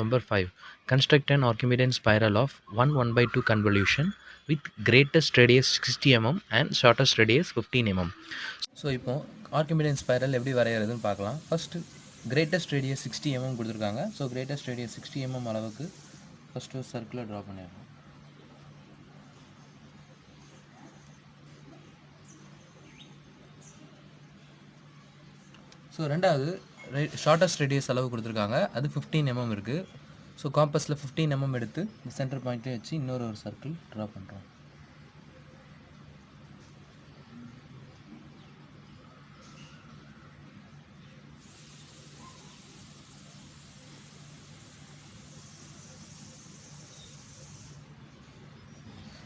number 5. Construct an Archimedean spiral of 1 by 2 convolution with greatest radius 60 mm and shortest radius 15 mm. So இப்போ ஆர்கிமிடியன் spiral எப்படி வரைகிறதுன்னு பார்க்கலாம். First greatest radius 60 mm கொடுத்துருக்காங்க. So greatest radius 60 mm அளவுக்கு first ஒரு சர்க்கிளை draw பண்ணிடணும். So ரெண்டாவது shortest radius அளவு கொடுத்துருக்காங்க, அது 15 mm இருக்குது. ஸோ காம்பஸில் 15 mm எடுத்து இந்த சென்டர் பாயிண்ட்டே வச்சு இன்னொரு சர்க்கிள் ட்ரா பண்ணுறோம்.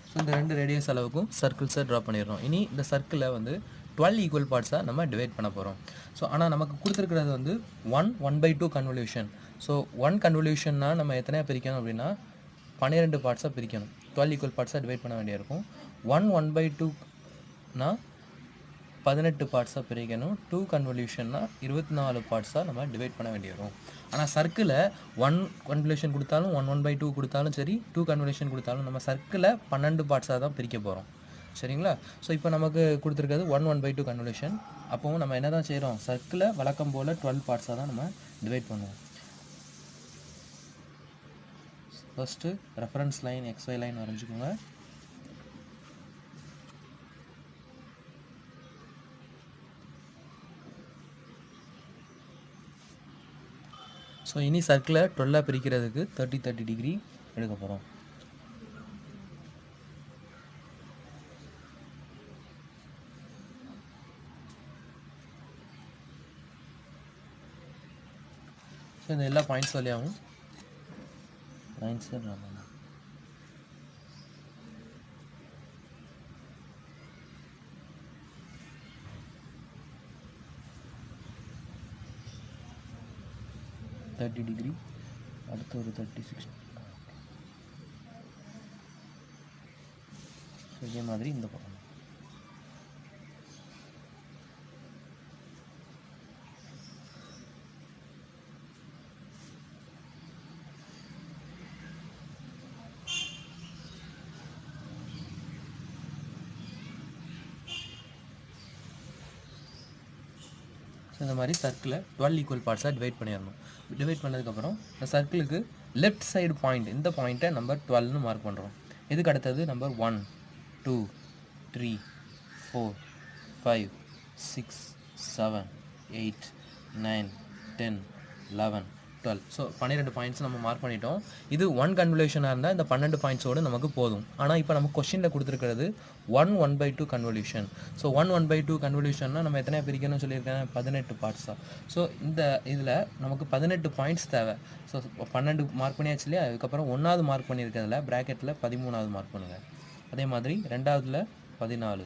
ஸோ இந்த ரெண்டு ரேடியஸ் அளவுக்கும் சர்க்கிள்ஸை ட்ரா பண்ணிடுறோம். இனி இந்த சர்க்கிளை வந்து 12 ஈக்குவல் பார்ட்ஸாக நம்ம டிவைட் பண்ண போகிறோம். ஸோ ஆனால் நமக்கு கொடுத்துருக்கிறது வந்து 1 by 2 கன்வல்யூஷன். ஸோ 1 கன்வல்யூஷன்னா நம்ம எத்தனையாக பிரிக்கணும் அப்படின்னா 12 பார்ட்ஸாக பிரிக்கணும். 12 ஈக்குவல் பார்ட்ஸாக டிவைட் பண்ண வேண்டியிருக்கும். 1 by 2னா 18 பார்ட்ஸாக பிரிக்கணும். 2 கன்வல்யூஷன்னா 24 பார்ட்ஸாக நம்ம டிவைட் பண்ண வேண்டியிருக்கும். ஆனால் சர்க்கிளை 1 கன்வல்யூஷன் கொடுத்தாலும் 1 by 2 கொடுத்தாலும் சரி, 2 கன்வல்யூஷன் கொடுத்தாலும் நம்ம சர்க்கிளை 12 பார்ட்ஸாக தான் பிரிக்க போகிறோம். சரிங்களா? ஸோ இப்போ நமக்கு கொடுத்துருக்கிறது 1 by 2 கன்வல்யூஷன். அப்போவும் நம்ம என்ன தான் செய்கிறோம், சர்க்கிளை வழக்கம் போல் 12 பார்ட்ஸாக தான் நம்ம டிவைட் பண்ணுவோம். First reference line XY line வரைஞ்சிக்கோங்க. ஸோ இனி சர்க்கிளை 12ஆக பிரிக்கிறதுக்கு 30 டிகிரி எடுக்க போகிறோம். ஸோ இந்த எல்லா பாயிண்ட்ஸ் வழியாகவும் லைன்ஸ் ட்ரா பண்ணலாம். டிகிரி அடுத்து ஒரு 36. ஸோ இதே மாதிரி இந்த பக்கம். ஸோ இந்த மாதிரி சர்க்கிளை 12 ஈக்குவல் பார்ட்ஸாக டிவைட் பண்ணிடணும். டிவைட் பண்ணதுக்கப்புறம் இந்த சர்க்கிளுக்கு லெஃப்ட் சைடு பாயிண்ட், இந்த பாயிண்ட்டை நம்பர் 12னு மார்க் பண்ணுறோம். இதுக்கு அடுத்தது நம்பர் 1 2 3 4 5 6 7 8 9 10 11 12. ஸோ 12 பாயிண்ட்ஸ் நம்ம மார்க் பண்ணிட்டோம். இது 1 கன்வல்யூஷனாக இருந்தால் இந்த 12 பாயிண்ட்ஸோடு நமக்கு போதும். ஆனால் இப்போ நம்ம கொஸ்டினில் கொடுத்துருக்கிறது 1 by 2 கன்வல்யூஷன். ஸோ 1 by 2 கன்வல்யூஷன்னா நம்ம எத்தனை பிரிக்கணும்னு சொல்லியிருக்கேன், 18 பார்ட்ஸாக. ஸோ இந்த இதில் நமக்கு 18 பாயிண்ட்ஸ் தேவை. ஸோ 12 மார்க் பண்ணியாச்சு இல்லையா, அதுக்கப்புறம் 1வது மார்க் பண்ணியிருக்கிறதுல ப்ராக்கெட்டில் 13வது மார்க் பண்ணுங்கள். அதே மாதிரி 2வதுல 14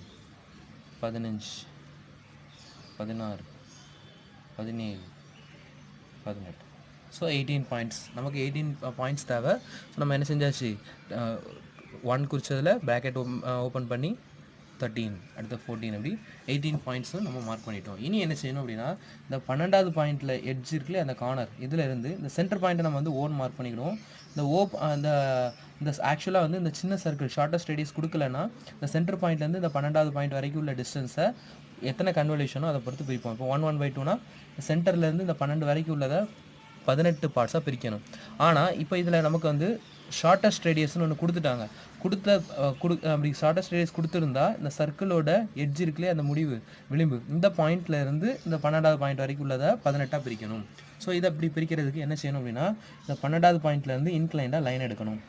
15 16 17 18. ஸோ 18 பாயிண்ட்ஸ், நமக்கு 18 பாயிண்ட்ஸ் தேவை. ஸோ நம்ம என்ன செஞ்சாச்சு, 1 குறிச்சதில் ப்ராக்கெட் ஓப்பன் பண்ணி 13 அடுத்த 14 அப்படி 18 பாயிண்ட்ஸும் நம்ம மார்க் பண்ணிட்டோம். இனி என்ன செய்யணும் அப்படின்னா, இந்த 12வது பாயிண்ட்டில் எட்ஜ் இருக்குல்ல, அந்த கார்னர், இதில் இருந்து இந்த சென்டர் பாயிண்ட்டை நம்ம வந்து ஓன் மார்க் பண்ணிக்கணும். இந்த இந்த ஆக்சுவலாக வந்து இந்த சின்ன சர்க்கிள் ஷார்ட்டஸ்ட் ரேடியஸ் கொடுக்கலன்னா இந்த சென்டர் பாயிண்ட்லேருந்து இந்த 12வது பாயிண்ட் வரைக்கும் உள்ள டிஸ்டன்ஸை எத்தனை கன்வல்யூஷனோ அதை பொறுத்து பிரிப்போம். இப்போ 1 by 2னா சென்டர்லேருந்து இந்த 12 வரைக்கும் உள்ளதை 18 பார்ட்ஸாக பிரிக்கணும். ஆனால் இப்போ இதில் நமக்கு வந்து ஷார்ட்டஸ்ட் ரேடியஸ்னு ஒன்று கொடுத்துட்டாங்க. அப்படி ஷார்ட்டஸ்ட் ரேடியஸ் கொடுத்துருந்தா இந்த சர்க்கிளோட எட்ஜ் இருக்குல்லையே, அந்த விளிம்பு, இந்த பாயிண்ட்ல இருந்து இந்த 12வது பாயிண்ட் வரைக்கும் உள்ளதை 18ஆக பிரிக்கணும். ஸோ இதை அப்படி பிரிக்கிறதுக்கு என்ன செய்யணும் அப்படின்னா, இந்த 12வது பாயிண்ட்லேருந்து இன்க்ளைண்டாக லைன் எடுக்கணும்.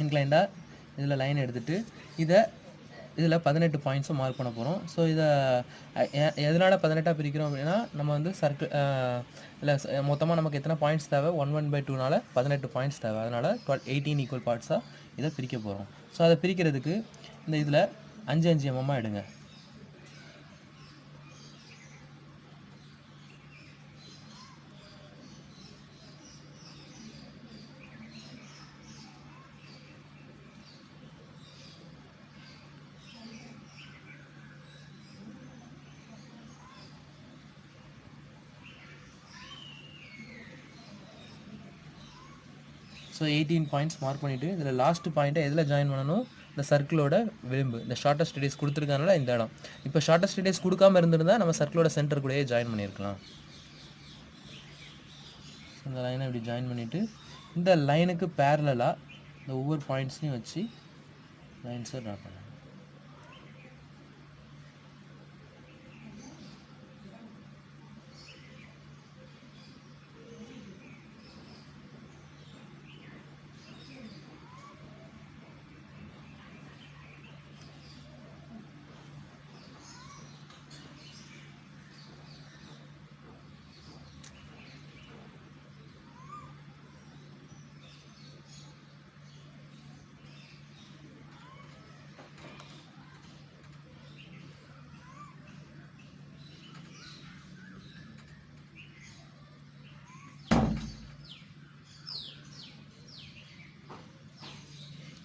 இன்க்ளைண்டாக இதில் லைன் எடுத்துகிட்டு இதில் 18 பாயிண்ட்ஸும் மார்க் பண்ண போகிறோம். ஸோ இதை எதனால் 18ஆக பிரிக்கிறோம் அப்படின்னா, நம்ம வந்து இல்லை மொத்தமாக நமக்கு எத்தனை பாயிண்ட்ஸ் தேவை, 1 by 2னால 18 பாயிண்ட்ஸ் தேவை. அதனால் 18 ஈக்குவல் பார்ட்ஸாக இதை பிரிக்க போகிறோம். ஸோ அதை பிரிக்கிறதுக்கு இந்த இதில் 5 mm எடுங்க. ஸோ 18 பாயிண்ட்ஸ் மார்க் பண்ணிவிட்டு இதில் லாஸ்ட் பாயிண்ட்டை எதில் ஜாயின் பண்ணணும், இந்த சர்க்கிளோட விளிம்பு, இந்த ஷார்ட்டஸ்ட் ரேடியஸ் கொடுத்துருக்கனால இந்த இடம். இப்போ ஷார்ட்டஸ்ட் ரேடியஸ் கொடுக்காம இருந்திருந்தால் நம்ம சர்க்கிளோட சென்டர் கூடயே ஜாயின் பண்ணியிருக்கலாம். இந்த லைனை இப்படி ஜாயின் பண்ணிவிட்டு இந்த லைனுக்கு பேரலாக இந்த ஒவ்வொரு பாயிண்ட்ஸையும் வச்சு லைன்ஸை ட்ரா பண்ணலாம்.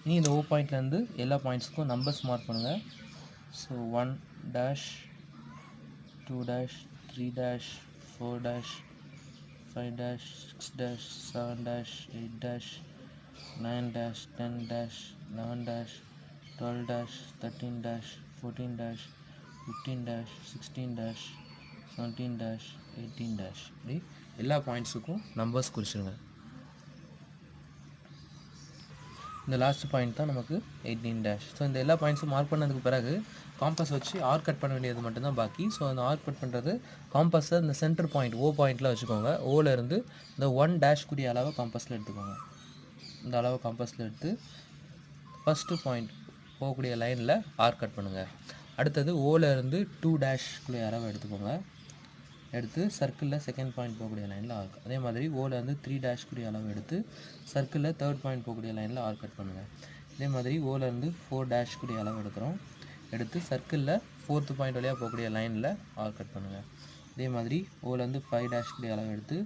இனி இந்த ஓ பாயிண்ட்லேருந்து எல்லா பாயிண்ட்ஸுக்கும் நம்பர்ஸ் மார்க் பண்ணுங்கள். So 1 dash 2 dash 3 dash 4 dash 5 dash 6 dash 7 dash 8 dash 9 dash 10 dash 11 dash 12 dash 13 dash 14 dash 15 dash 16 dash 17 dash 18 dash இப்படி எல்லா பாயிண்ட்ஸுக்கும் நம்பர்ஸ் குறிச்சிருங்க. இந்த லாஸ்ட் பாயிண்ட் தான் நமக்கு 18 டேஷ். ஸோ இந்த எல்லா பாயிண்ட்ஸும் மார்க் பண்ணதுக்கு பிறகு காம்பஸ் வச்சு ஆர்க் கட் பண்ண வேண்டியது மட்டும்தான் பாக்கி. ஸோ அந்த ஆர்க் கட் பண்ணுறது காம்பஸை இந்த சென்டர் பாயிண்ட் ஓ பாயிண்ட்டில் வச்சுக்கோங்க. ஓலேருந்து இந்த 1 டேஷ் கூடிய அளவை காம்பஸில் எடுத்துக்கோங்க. இந்த அளவை காம்பஸில் எடுத்து ஃபஸ்ட்டு பாயிண்ட் போகக்கூடிய லைனில் ஆர்க் கட் பண்ணுங்கள். அடுத்தது ஓலேருந்து 2 டேஷ் கூடிய அளவை எடுத்துக்கோங்க. எடுத்து சர்க்கிளில் செகண்ட் பாயிண்ட் போகக்கூடிய லைனில் ஆர்க். அதே மாதிரி ஓலேருந்து 3 டேஷ் கூடிய அளவு எடுத்து சர்க்கிளில் தேர்ட் பாயிண்ட் போகக்கூடிய லைனில் ஆர்க் கட் பண்ணுங்கள். இதே மாதிரி ஓலேருந்து 4 டேஷ் கூடிய அளவு எடுக்கிறோம். எடுத்து சர்க்கிளில் ஃபோர்த்து பாயிண்ட் வழியாக போகக்கூடிய லைனில் ஆர்க் கட் பண்ணுங்கள். இதே மாதிரி ஓலேருந்து 5 டேஷ் கூடிய அளவு எடுத்து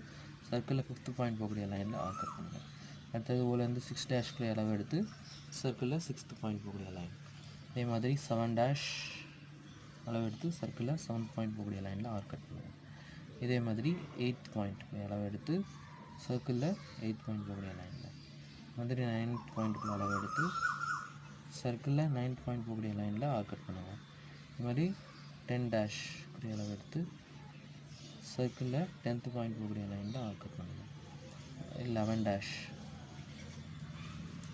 சர்க்கிளில் ஃபிஃப்த்து பாயிண்ட் போகக்கூடிய லைனில் ஆர்க் கட் பண்ணுங்கள். அடுத்தது ஓலேருந்து 6 டேஷ் கூடிய அளவு எடுத்து சர்க்கிளில் சிக்ஸ்த்து பாயிண்ட் போகக்கூடிய லைன். இதே மாதிரி 7 டேஷ் அளவு எடுத்து சர்க்கிளில் 7th பாயிண்ட் போகக்கூடிய லைனில் ஆர்க் கட் பண்ணுங்கள். இதே மாதிரி 8th பாயிண்ட் அளவு எடுத்து சர்க்கிளில் 8th பாயிண்ட் போகக்கூடிய லைனில். மாதிரி 9th பாயிண்ட்டுக்குள்ள அளவு எடுத்து சர்க்கிளில் 9th பாயிண்ட் போகக்கூடிய லைனில் ஆர்க் கட் பண்ணுங்கள். இது மாதிரி 10 டேஷ் கூடிய அளவு எடுத்து சர்க்கிளில் 10th பாயிண்ட் போகக்கூடிய லைனில் ஆர்க் கட் பண்ணுங்கள். 11 டேஷ்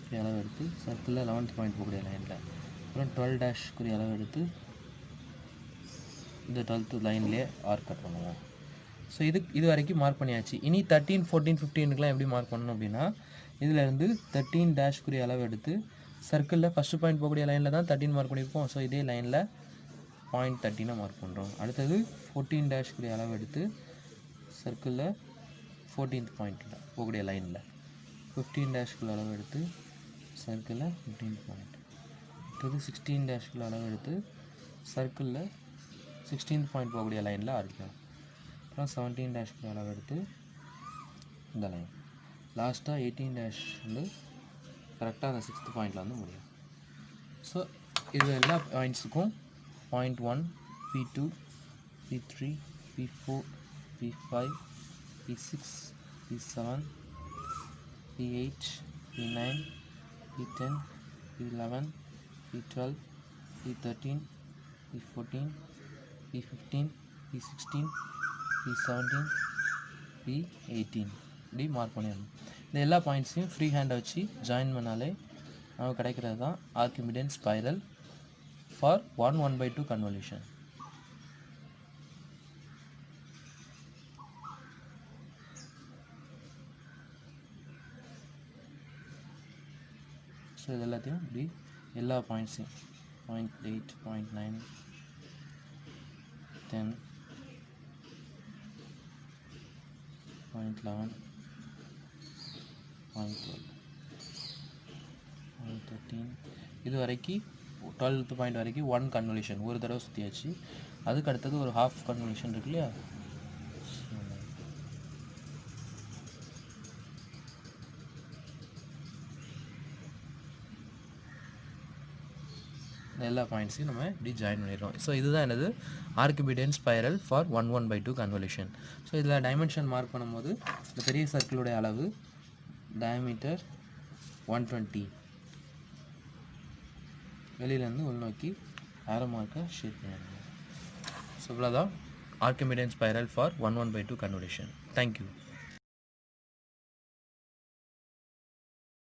கூடிய அளவு எடுத்து சர்க்கிளில் 11th பாயிண்ட் போகக்கூடிய லைனில். அப்புறம் 12 டேஷ் கூடிய அளவு எடுத்து இந்த 12th லைன்லேயே ஆர்க் கட் பண்ணுவோம். ஸோ இது வரைக்கும் மார்க் பண்ணியாச்சு. இனி 13, 14, 15க்குலாம் எப்படி மார்க் பண்ணணும் அப்படின்னா, இதிலேருந்து 13 டேஷ் கூடிய அளவு எடுத்து சர்க்கிளில் ஃபஸ்ட்டு பாயிண்ட் போகக்கூடிய லைனில் தான் 13 மார்க் பண்ணியிருப்போம். ஸோ இதே லைனில் பாயிண்ட் 13 மார்க் பண்ணுறோம். அடுத்தது 14 டேஷ் கூடிய அளவு எடுத்து சர்க்கிளில் 14th பாயிண்ட்டில் போகக்கூடிய லைனில் 15 டேஷ்குள்ள அளவு எடுத்து சர்க்கிளில் 15th பாயிண்ட். அடுத்தது 16 டேஷ்குள்ள அளவு எடுத்து சர்க்கிளில் 16th பாயிண்ட் போகக்கூடிய லைனில் ஆரம்பிக்கும். அப்புறம் 17 டேஷ்குள்ள அளவு எடுத்து இந்த லைன். லாஸ்ட்டாக 18 டேஷ் வந்து கரெக்டாக அந்த 6th பாயிண்டில் வந்து முடியும். ஸோ இது எல்லா பாயிண்ட்ஸுக்கும் point 1, P2, P3, P4, P5, P6, P7, P8, P9, P10, P11, P12, P13, P14, P15, P16, P17, P18 இப்படி மார்க் பண்ணிடணும். இந்த எல்லா பாயிண்ட்ஸையும் ஃப்ரீ ஹேண்டை வச்சு ஜாயின் பண்ணாலே நமக்கு கிடைக்கிறது தான் ஆர்க்கிமிடியன் ஸ்பைரல் ஃபார் 1/2 கன்வல்யூஷன். ஸோ இது எல்லாத்தையும் இப்படி எல்லா பாயிண்ட்ஸையும் 0.8, 0.9, 10, 0.11, 0.12, 0.13 இது வரைக்கும் 12th பாயிண்ட் வரைக்கும் 1 கன்வல்யூஷன் ஒரு தடவை சுற்றியாச்சு. அதுக்கு அடுத்தது ஒரு ஹாஃப் கன்வல்யூஷன் இருக்கு இல்லையா, எல்லா பாயிண்ட்ஸையும் நம்ம இப்படி ஜாயின் பண்ணிடுறோம். ஸோ இதுதான் என்னது ஆர்க்கிமிடியன் ஸ்பைரல் ஃபார் 1/2 கன்வல்யூஷன். ஸோ இதில் டைமென்ஷன் மார்க் பண்ணும்போது இந்த பெரிய சர்க்கிளுடைய அளவு டயமீட்டர் 120 வெளியிலேருந்து உள்நோக்கி ஆரோ மார்க்கை ஷேப் பண்ணிடுங்க. ஸோ இவ்வளோதான் ஆர்க்கிமிடியன் ஸ்பைரல் ஃபார் 1/2 கன்வல்யூஷன். தேங்க்யூ.